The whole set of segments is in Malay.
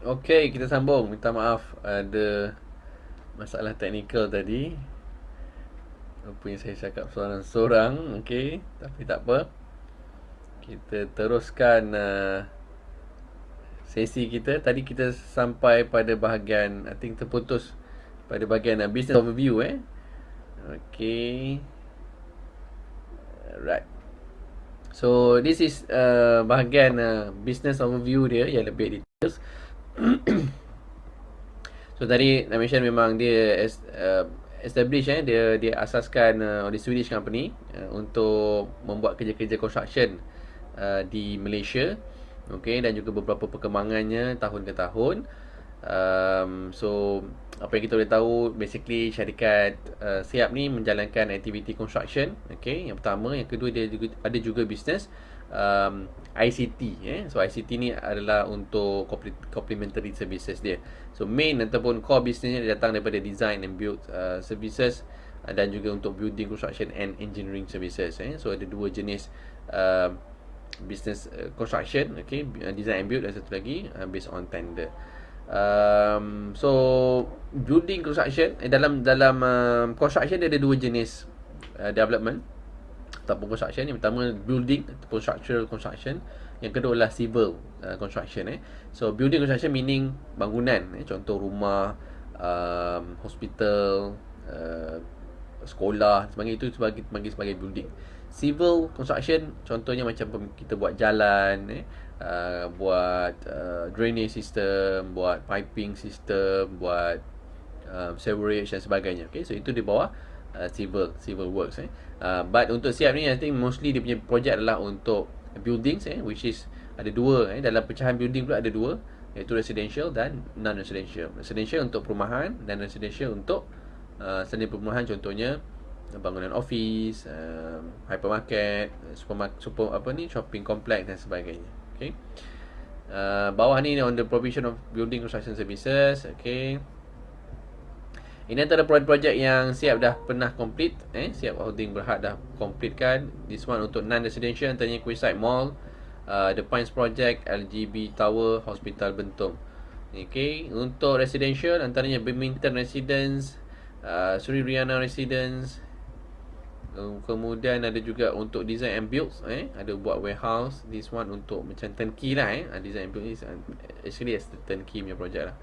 Okey, kita sambung. Minta maaf ada masalah teknikal tadi. Rupanya saya cakap seorang-seorang. Okey, tapi tak apa. Kita teruskan sesi kita. Tadi kita sampai pada bahagian, I think terputus pada bahagian business overview Okey. Right. So this is bahagian business overview dia yang lebih details. So tadi I mention memang dia establish dia asaskan oleh Swedish company untuk membuat kerja-kerja construction di Malaysia. Okay, dan juga beberapa perkembangannya tahun ke tahun. So apa yang kita boleh tahu, basically syarikat Siap ni menjalankan aktiviti construction. Okay, yang pertama. Yang kedua, dia juga ada juga bisnes ICT. So ICT ni adalah untuk complementary services dia. So main ataupun core businessnya dia datang daripada design and build services, dan juga untuk building, construction and engineering services. So ada dua jenis business construction, okay, design and build, dan satu lagi based on tender. So building construction, dalam construction dia ada dua jenis development ataupun construction. Yang pertama building ataupun structural construction, yang kedua adalah civil construction. So building construction meaning bangunan, contoh rumah, hospital, sekolah sebagainya, itu sebagai building. Civil construction contohnya macam kita buat jalan, buat drainage system, buat piping system, buat sewerage dan sebagainya. Okay, so itu di bawah civil works. But untuk Siap ni, I think mostly dia punya projek adalah untuk buildings, which is ada dua. Dalam pecahan building pula ada dua, iaitu residential dan non-residential. Residential untuk perumahan dan residential untuk selain perumahan, contohnya bangunan office, hypermarket, shopping complex dan sebagainya. Okay. Bawah ni on the provision of building construction services. Okay. Ini antara projek-projek yang Siap dah pernah complete. Siap Holding Berhad dah complete kan. This one untuk non-residential, antaranya Quayside Mall, The Pines Project, LGB Tower, Hospital Bentong. Okay. Untuk residential, antaranya Birmingham Residence, Sri Riana Residence. Kemudian ada juga untuk design and build, ada buat warehouse. This one untuk macam turnkey lah. Design and build is actually as the turnkey punya project lah.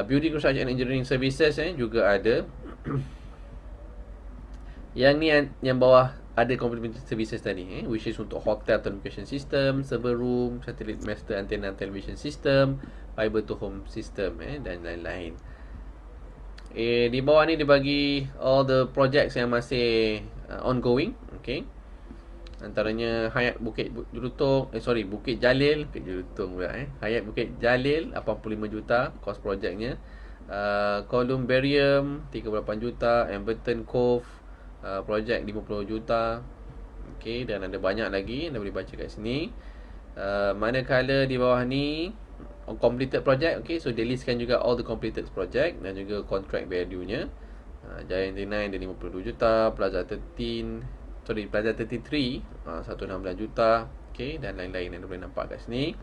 Building construction and engineering services juga ada. Yang ni yang bawah ada complementary services tadi, which is untuk hotel communication system, server room, satellite master antenna television system, fiber to home system, dan lain-lain. Di bawah ni dia bagi all the projects yang masih ongoing. Okay. Antaranya Hayat Bukit Jelutong, Bukit Jalil, Bukit Jelutong pula, Hayat Bukit Jalil 85 juta kos projeknya. Columbarium 38 juta, Emberton Cove projek 50 juta. Okay, dan ada banyak lagi anda boleh baca kat sini. Manakala di bawah ni completed project, okay, so dia listkan juga all the completed project dan juga contract value-nya. Giant 9 dia 52 juta, Plaza 33 116 juta, okay, dan lain-lain yang boleh nampak kat sini.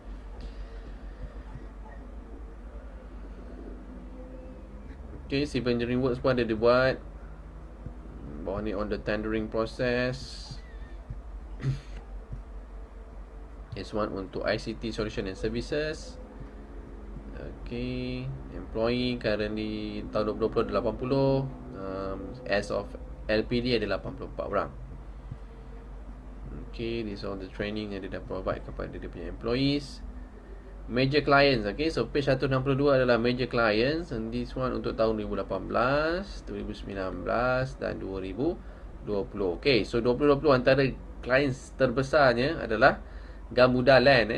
Okay, civil engineering works pun ada dibuat. Bawah ni on the tendering process. This one untuk ICT solution and services. Okay, employee currently tahun 2020 ada 80, as of LPD ada 84 orang. Okay, this all the training yang dia dah provide kepada dia punya employees. Major clients, okay, so page 162 adalah major clients, and this one untuk tahun 2018, 2019 dan 2020. Okay, so 2020 antara clients terbesarnya adalah Gamuda Land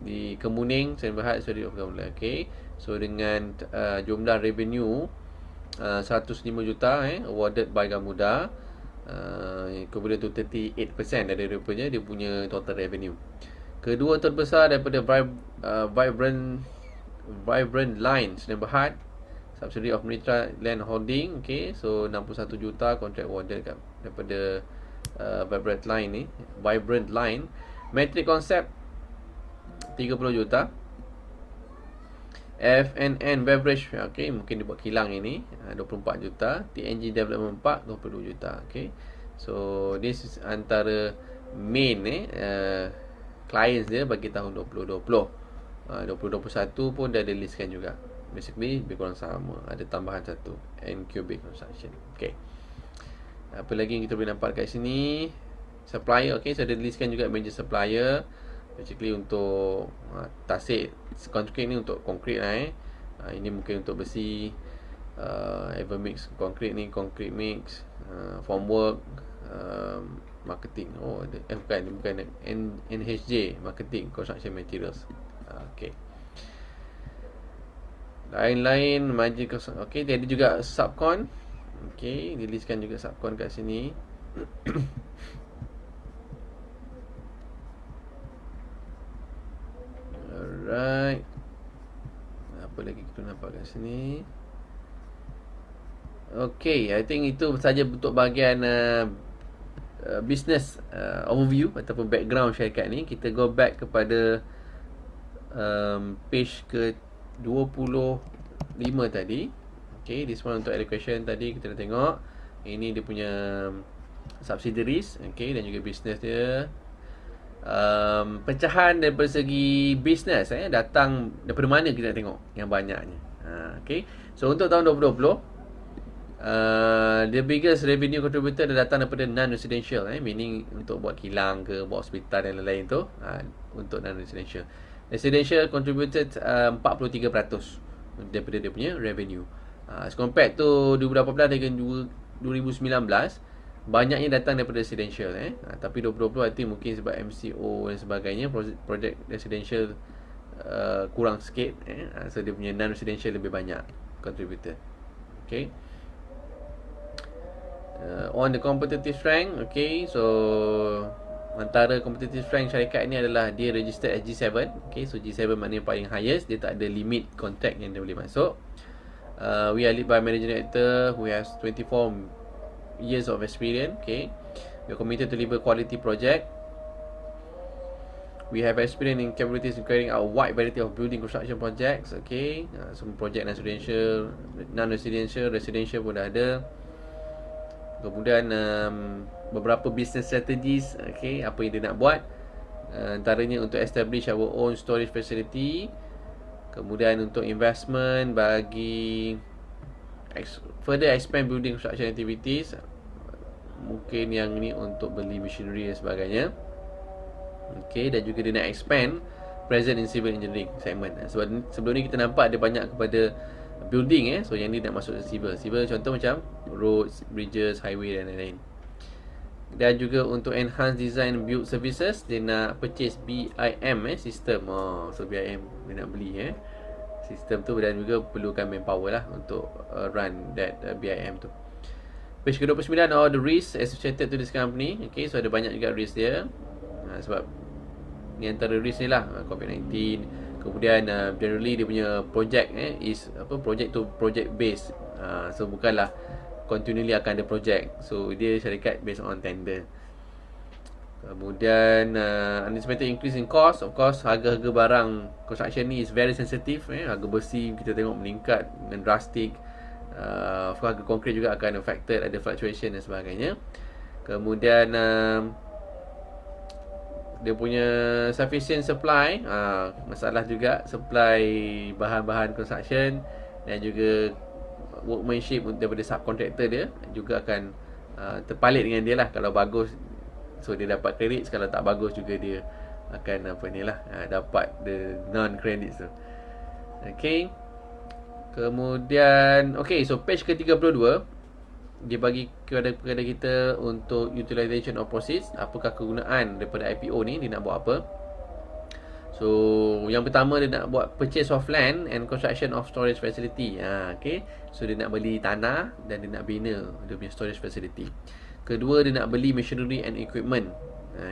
di Kemuning, Sdn Bhd, City of Gamuda. Okay, so dengan jumlah revenue 105 juta awarded by Gamuda. Kemudian tu 38% dari rupanya dia punya total revenue. Kedua terbesar daripada Vibrant Line, Sdn Bhd, subsidiary of Mitra Land Holding. Okay, so 61 juta contract awarded daripada Vibrant Line. Matrix Concept 30 juta. FNN Beverage, okay, mungkin dia buat kilang ini, 24 juta. TNG Development Park 22 juta. Okay, so this is antara main clients dia bagi tahun 2020. 2021 pun dah listkan juga. Basically lebih kurang sama, ada tambahan satu, NQB Construction. Okay, apa lagi yang kita boleh nampak kat sini? Supplier, okay, so ada listkan juga major supplier. Basically untuk tasik konkrit ni, untuk konkrit lah ini mungkin untuk besi, Evermix konkrit ni, concrete mix, formwork, marketing. Oh ada, bukan NHJ marketing, construction materials. Okay, lain-lain margin. Okay, dia ada juga subcon. Okay, dilistkan juga subcon kat sini. Alright, apa lagi kita nampak kat sini? Okay, I think itu saja untuk bahagian business overview ataupun background syarikat ni. Kita go back kepada page ke 25 tadi. Okay, this one untuk education tadi kita dah tengok. Ini dia punya subsidiaries, okay, dan juga business dia. Pecahan daripada segi business datang daripada mana kita nak tengok yang banyaknya. Okay, so untuk tahun 2020, the biggest revenue contributor dah datang daripada non-residential, meaning untuk buat kilang ke, buat hospital dan lain-lain tu. Untuk non-residential, residential contributed 43% daripada dia punya revenue. As compared to 2018 dengan 2019, banyaknya datang daripada residential. Tapi 2020 I think mungkin sebab MCO dan sebagainya, projek residential kurang sikit. So dia punya non-residential lebih banyak contributor. Okay, on the competitive strength, okay, so antara competitive strength syarikat ni adalah dia registered as G7. Okay, so G7 maknanya paling highest, dia tak ada limit contract yang dia boleh masuk. We are led by managing director who has 24 years of experience. Okay, we are committed to deliver quality project. We have experience in capabilities in carrying out a wide variety of building construction projects. Okay, semua project non-residential, residential pun dah ada. Kemudian beberapa business strategies, okay, apa yang dia nak buat. Antaranya untuk establish our own storage facility. Kemudian untuk investment bagi further expand building construction activities. Mungkin yang ni untuk beli machinery dan sebagainya. Okay, dan juga dia nak expand present in civil engineering segment. Sebab sebelum ni kita nampak dia banyak kepada building, so yang ni nak masuk civil. Civil contoh macam roads, bridges, highway dan lain-lain. Dan juga untuk enhance design build services, dia nak purchase BIM system. So BIM dia nak beli sistem tu, dan juga perlukan manpower lah untuk run that BIM tu. Page ke-29, all the risks associated to this company. Okay, so ada banyak juga risk dia. Sebab ni antara risk ni lah, COVID-19. Kemudian generally dia punya project is project to project based. So bukanlah continually akan ada project. So dia syarikat based on tender. Kemudian anticipated increase in cost. Of course, harga-harga barang construction ni is very sensitive. Harga besi kita tengok meningkat dengan drastic. Harga konkret juga akan affected, ada fluctuation dan sebagainya. Kemudian dia punya sufficient supply, masalah juga supply bahan-bahan construction, dan juga workmanship daripada subcontractor dia juga akan terpalit dengan dia lah. Kalau bagus, so dia dapat credits. Kalau tak bagus juga dia akan dapat the non-credits tu. Okay, kemudian so page ke-32 dia bagi kepada kita untuk utilization of proceeds. Apakah kegunaan daripada IPO ni, dia nak buat apa. So yang pertama, dia nak buat purchase of land and construction of storage facility. Okay, so dia nak beli tanah dan dia nak bina dia punya storage facility. Kedua, dia nak beli machinery and equipment.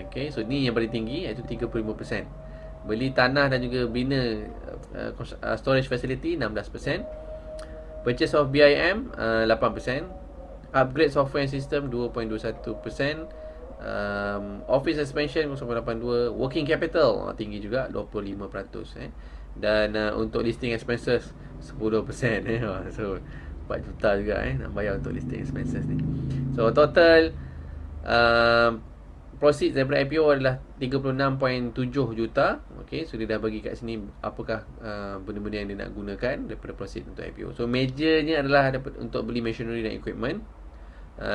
Okay, so ni yang paling tinggi, iaitu 35%. Beli tanah dan juga bina storage facility 16%. Purchase of BIM 8%. Upgrade software and system 2.21%. Office expansion 0.82%. Working capital tinggi juga 25%. Dan untuk listing expenses 10%. So 4 juta juga nak bayar untuk listing expenses ni. So total proceeds daripada IPO adalah 36.7 juta. Okay, so dia dah bagi kat sini apakah benda-benda yang dia nak gunakan daripada proceeds untuk IPO. So majornya adalah untuk beli machinery dan equipment.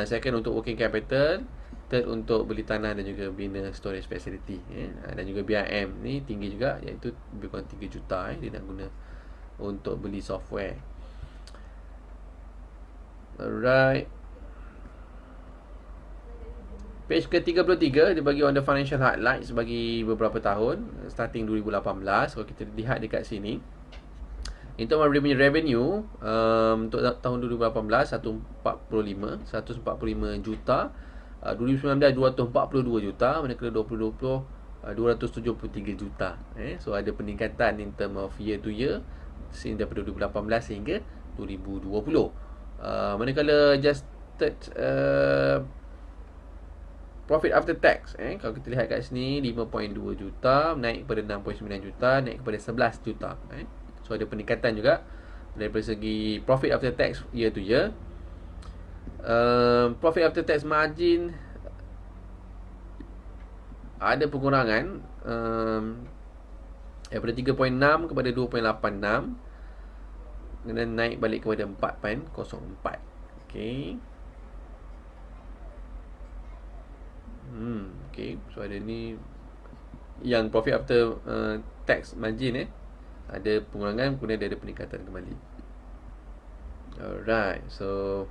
Second untuk working capital. Third untuk beli tanah dan juga bina storage facility, dan juga BIM ni tinggi juga, iaitu lebih kurang 3 juta dia nak guna untuk beli software. Alright, page ke-33 dia bagi on the financial highlights bagi beberapa tahun starting 2018. Kalau kita lihat dekat sini, untuk dia punya revenue untuk tahun 2018 145 juta, 2019 242 juta, manakala 2020 273 juta. So ada peningkatan in term of year to year since daripada 2018 sehingga 2020. Manakala adjusted profit after tax, kalau kita lihat kat sini 5.2 juta naik kepada 6.9 juta, naik kepada 11 juta. So ada peningkatan juga daripada segi profit after tax year to year. Profit after tax margin ada pengurangan daripada 3.6 kepada 2.86, dan naik balik kepada 4.04. Okay. Okay, so ada ni yang profit after tax margin ada pengurangan, kemudian ada peningkatan kembali. Alright, so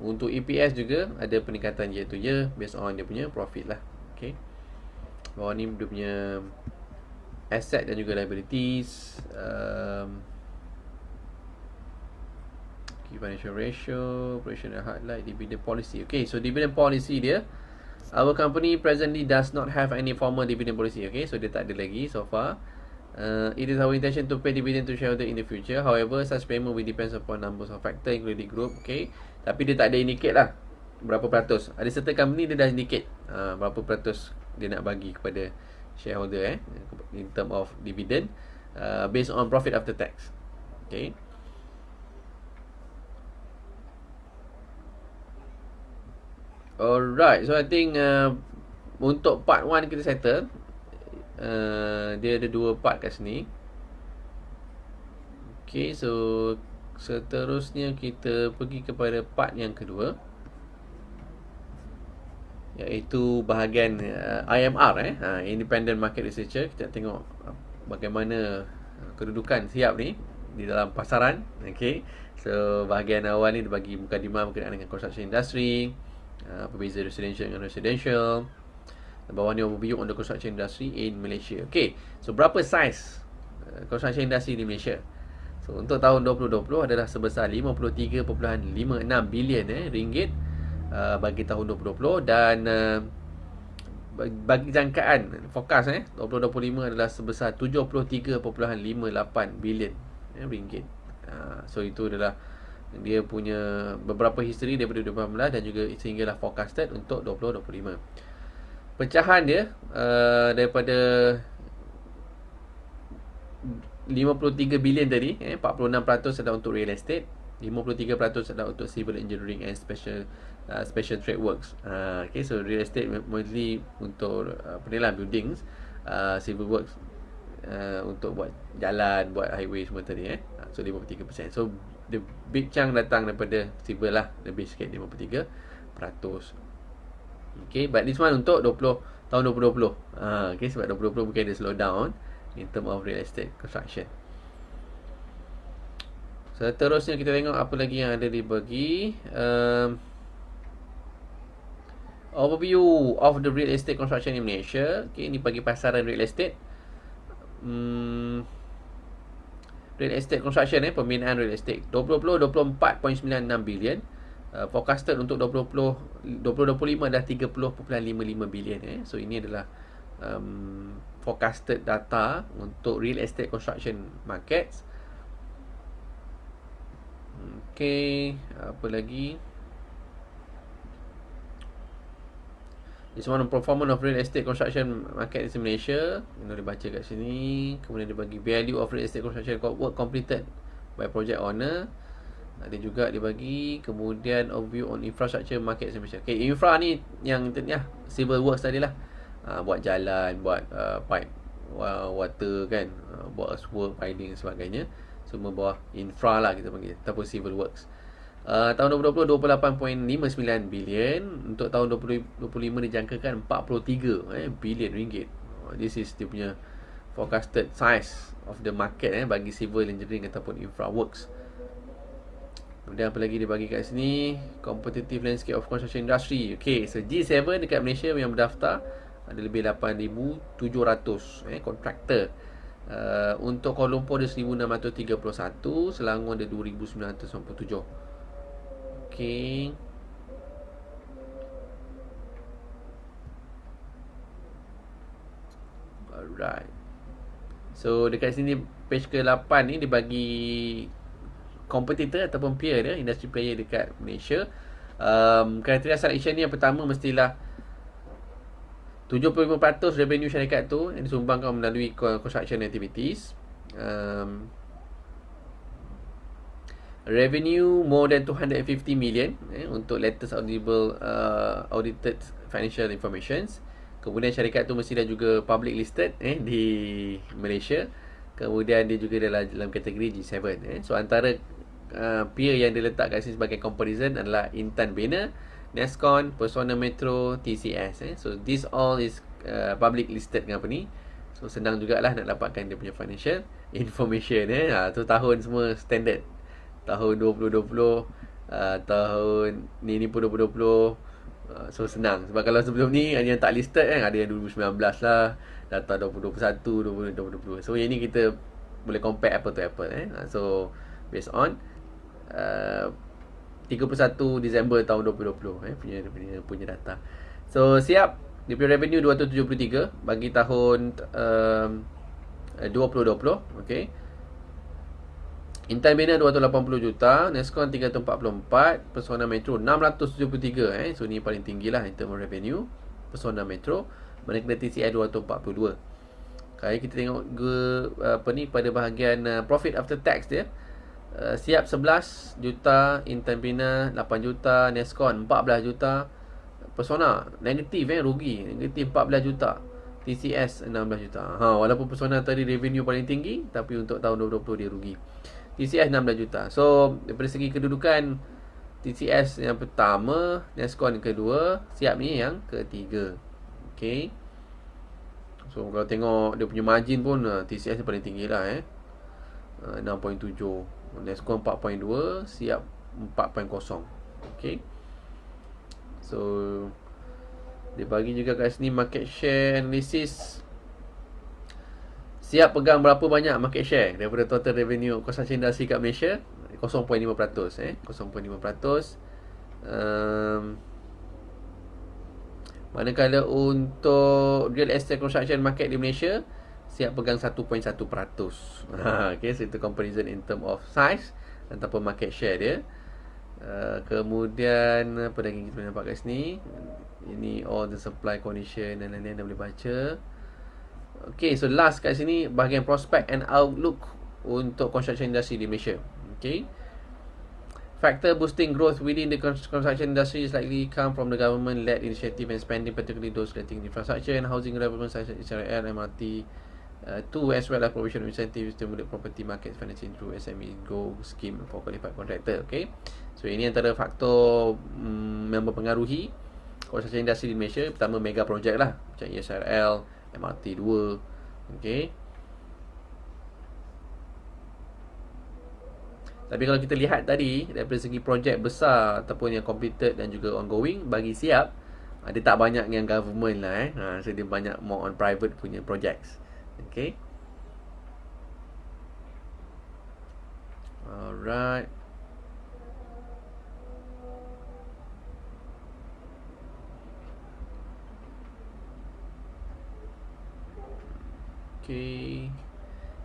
untuk EPS juga ada peningkatan year to year based on dia punya profit lah. Okay, bawah ni dia punya asset dan juga liabilities, key financial ratio, operational highlight, dividend policy. Okay, so dividend policy dia, our company presently does not have any formal dividend policy. Okay, so dia tak ada lagi so far. It is our intention to pay dividend to shareholder in the future. However, such payment will depends upon numbers of factor including group. Okay, tapi dia tak ada indicate lah berapa peratus. Ada certain company dia dah indicate berapa peratus dia nak bagi kepada shareholder in term of dividend, based on profit after tax. Okay. Alright, so I think untuk part 1 kita settle. Dia ada 2 part kat sini. Okay, so seterusnya kita pergi kepada part yang kedua, iaitu bahagian IMR, Independent Market Researcher. Kita tengok bagaimana kedudukan siap ni di dalam pasaran. Okay, so bahagian awal ni dia bagi mukadimah berkenaan dengan construction industry, apa beza residential dengan residential. Bawah ni overview on the construction industry in Malaysia. Okay, so berapa saiz construction industry di Malaysia? So untuk tahun 2020 adalah sebesar 53.56 bilion ringgit bagi tahun 2020, dan bagi jangkaan fokus 2025 adalah sebesar 73.58 bilion ringgit. So itu adalah dia punya beberapa history daripada 2018 dan juga sehinggalah forecasted untuk 2025. Pecahan dia daripada 53 bilion tadi, 46% adalah untuk real estate, 53% adalah untuk civil engineering and special trade works. Okay, so real estate mostly untuk buildings, civil works untuk buat jalan, buat highway semua tadi. So 53%. So the big chunk datang daripada civil lah, lebih sikit 53%. Okay, but this one untuk tahun 2020. Okay, sebab 2020 mungkin ada slow down in term of real estate construction. Seterusnya kita tengok apa lagi yang ada dibagi. Overview of the real estate construction in Malaysia. Okay, ini bagi pasaran real estate. Real estate construction, pembinaan real estate 2020 24.96 bilion. Forecasted untuk 2025 dah 30.55 bilion. So ini adalah forecasted data untuk real estate construction markets. Okay, apa lagi? This one performance of real estate construction market in Malaysia. Boleh baca kat sini. Kemudian dia bagi value of real estate construction work completed by project owner. Ada juga dia bagi. Kemudian overview on infrastructure market in Malaysia. Okay, infra ni yang civil works tadi lah. Buat jalan, buat pipe water kan, buat earthwork, piling dan sebagainya. Semua bawah infra lah kita panggil, ataupun civil works. Tahun 2020 28.59 bilion. Untuk tahun 2025 dijangkakan 43 bilion ringgit. This is dia punya forecasted size of the market bagi civil engineering ataupun infra works. Kemudian apa lagi dia bagi kat sini, competitive landscape of construction industry. Okay, so G7 dekat Malaysia yang berdaftar ada lebih 8,700 kontraktor. Untuk Kuala Lumpur ada 1,631, Selangor ada 2,997. Okay. Alright. So dekat sini page ke-8 ni dia bagi competitor ataupun peer dia, industry player dekat Malaysia. Kriteria selection ni yang pertama mestilah 75% revenue syarikat tu yang disumbangkan melalui construction activities. Revenue more than 250 million untuk latest audited financial informations. Kemudian syarikat tu mesti dah juga public listed di Malaysia. Kemudian dia juga dalam kategori G7. So antara peer yang diletak kat sini sebagai comparison adalah Intan Bina, Nescon, Persona Metro, TCS. So this all is public listed company. So senang jugalah nak dapatkan dia punya financial information. So tahun semua standard. Tahun 2020, tahun ni pun 2020. So senang. Sebab kalau sebelum ni ada yang tak listed ada yang 2019 lah, data 2021, 2020. So yang ni kita boleh compare apple to apple. So based on 31 Disember tahun 2020 punya data. So siap, dia punya revenue 273 bagi tahun 2020. Okay. Intan Bina 280 juta, Nescon 344, Persona Metro 673. So ni paling tinggi lah in term of revenue, Persona Metro. Manakala TCI 242. Kalau kita tengok pada bahagian profit after tax dia, Siap 11 juta, Intan Bina 8 juta, Nescon 14 juta, Persona negatif rugi, negatif 14 juta, TCS 16 juta. Walaupun Persona tadi revenue paling tinggi, tapi untuk tahun 2020 dia rugi. TCS 16 juta. So daripada segi kedudukan, TCS yang pertama, Nescon yang kedua, Siap ni yang ketiga. Okay. So kalau tengok dia punya margin pun, TCS yang paling tinggi lah 6.7, Nescon 4.2, Siap 4.0. Okay. So dia bagi juga kat sini market share analysis. Siap pegang berapa banyak market share daripada total revenue construction industry kat Malaysia? 0.5%. 0.5%. Manakala untuk real estate construction market di Malaysia, Siap pegang 1.1%. Okay, so itu comparison in term of size ataupun market share dia. Kemudian apa lagi kita nampak kat sini? Ini all the supply condition dan lain-lain dah boleh baca. Okay, so last kat sini bahagian prospect and outlook untuk construction industry di Malaysia. Okay. Factor boosting growth within the construction industry is likely come from the government-led initiative and spending, particularly those relating to infrastructure and housing development such as HRL, MRT, as well as provision of incentives to stimulate property market financing through SME Go scheme for qualified contractor. Okay. So ini antara faktor yang mempengaruhi construction industry di Malaysia. Pertama, mega project lah, macam ESRL, MRT 2. Okay. Tapi kalau kita lihat tadi, daripada segi projek besar ataupun yang completed dan juga ongoing, bagi Siap, dia tak banyak yang government lah so dia banyak more on private punya projects. Okay. Alright. Okay.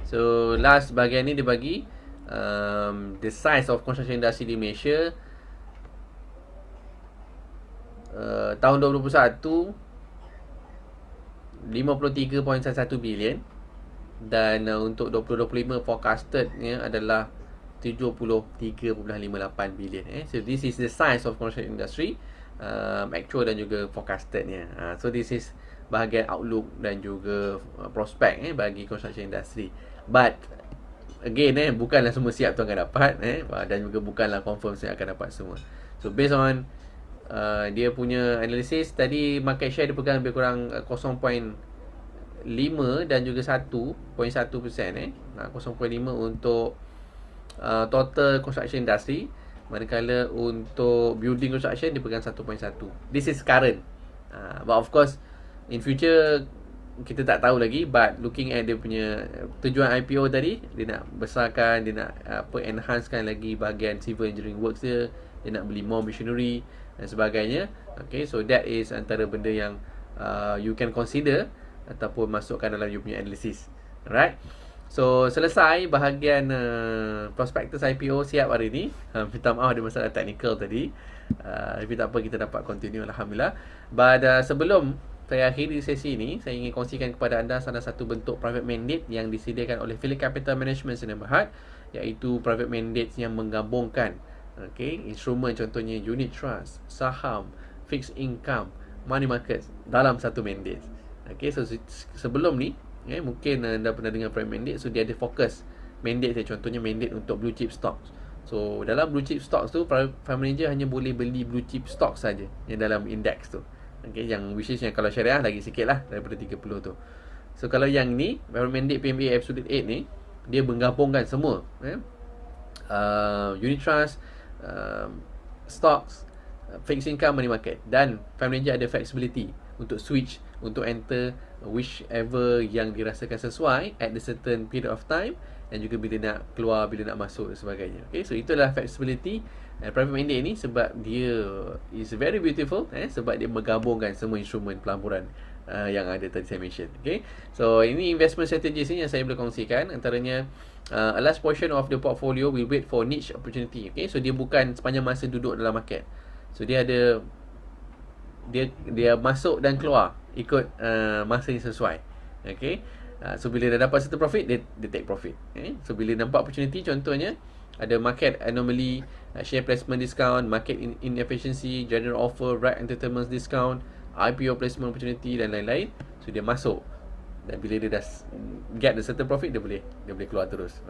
So last bahagian ni dia bagi the size of construction industry di Malaysia tahun 2021 53.11 bilion. Dan untuk 2025 forecastednya adalah 73.58 bilion. So this is the size of construction industry, actual dan juga forecastednya. So this is bahagian outlook dan juga prospek bagi construction industry. But again, bukanlah semua siap tu akan dapat, dan juga bukanlah confirm saya akan dapat semua. So based on dia punya analisis tadi, market share dia pegang lebih kurang 0.5 dan juga 1.1%, 0.5 untuk total construction industry, manakala untuk building construction dia pegang 1.1. This is current, but of course in future kita tak tahu lagi. But looking at dia punya tujuan IPO tadi, dia nak besarkan, dia nak enhancekan lagi bahagian civil engineering works dia nak beli more machinery dan sebagainya. Okay, so that is antara benda yang you can consider ataupun masukkan dalam you punya analisis. Alright, so selesai bahagian prospectus IPO siap hari ni. Minta maaf ada masalah teknikal tadi, tapi tak apa, kita dapat continue, Alhamdulillah. But sebelum saya akhiri sesi ini, saya ingin kongsikan kepada anda salah satu bentuk private mandate yang disediakan oleh Phillip Capital Management Sdn Bhd, iaitu private mandates yang menggabungkan instrumen contohnya unit trust, saham, fixed income, money markets dalam satu mandate. So sebelum ni mungkin anda pernah dengar private mandate. So dia ada fokus mandate saya, contohnya mandate untuk blue chip stocks. So dalam blue chip stocks tu, private fund manager hanya boleh beli blue chip stocks saja yang dalam index tu. Yang which is yang kalau syariah lagi sikit lah daripada 30 tu. So kalau yang ni private mandate PMA Absolute 8 ni, dia menggabungkan semua unit trust, stocks, fixed income, money market, dan fund manager ada flexibility untuk switch, untuk enter whichever yang dirasakan sesuai at the certain period of time, dan juga bila nak keluar, bila nak masuk dan sebagainya. So itulah flexibility private mandate ni, sebab dia is very beautiful, sebab dia menggabungkan semua instrumen pelaburan yang ada tadi saya mention. So ini investment strategies ni yang saya boleh kongsikan. Antaranya a large portion of the portfolio will wait for niche opportunity. So dia bukan sepanjang masa duduk dalam market. So dia ada dia masuk dan keluar ikut masa yang sesuai. So bila dah dapat satu profit, dia take profit. So bila nampak opportunity, contohnya ada market anomaly, share placement discount, market inefficiency, general offer, right entertainment discount, IPO placement opportunity dan lain-lain, so dia masuk, dan bila dia dah get the certain profit, dia boleh keluar terus.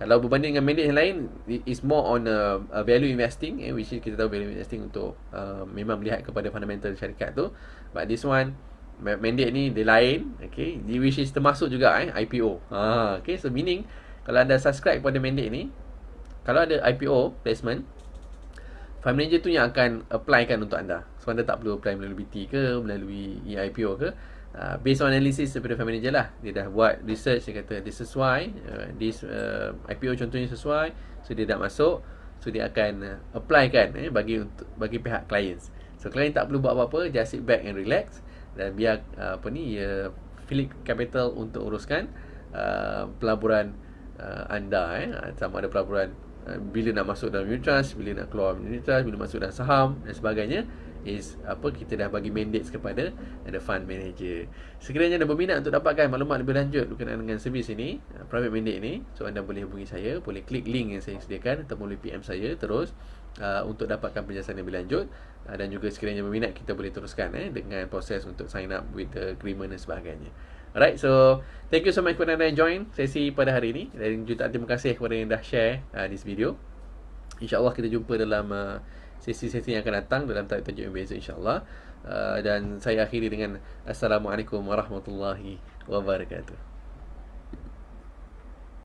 Kalau berbanding dengan mandate yang lain, is more on a value investing, which is kita tahu value investing untuk memang melihat kepada fundamental syarikat tu. But this one, mandate ni dia lain, which is termasuk juga IPO. So meaning kalau anda subscribe kepada mandate ni, kalau ada IPO placement, fund manager tu yang akan applykan untuk anda. So anda tak perlu apply melalui BT ke, melalui IPO ke. Based on analysis daripada fund manager lah, dia dah buat research, dia kata dia sesuai, IPO contohnya sesuai, so dia dah masuk, so dia akan applykan bagi pihak clients. So client tak perlu buat apa-apa, just sit back and relax, dan biar Phillip Capital untuk uruskan pelaburan anda, sama ada pelaburan bila nak masuk dalam unit trust, bila nak keluar unit trust, bila masuk dalam saham dan sebagainya, is kita dah bagi mandates kepada the fund manager. Sekiranya anda berminat untuk dapatkan maklumat lebih lanjut berkenaan dengan servis ini, private mandate ni, so anda boleh hubungi saya, boleh klik link yang saya sediakan atau boleh PM saya terus untuk dapatkan penjelasan yang lebih lanjut, dan juga sekiranya berminat, kita boleh teruskan dengan proses untuk sign up with the agreement dan sebagainya. Alright, so thank you so much kepada anda yang join sesi pada hari ini, dan jutaan terima kasih kepada yang dah share this video. InsyaAllah kita jumpa dalam sesi-sesi yang akan datang dalam tajuk yang berbeza, insyaAllah. Dan saya akhiri dengan Assalamualaikum warahmatullahi wabarakatuh.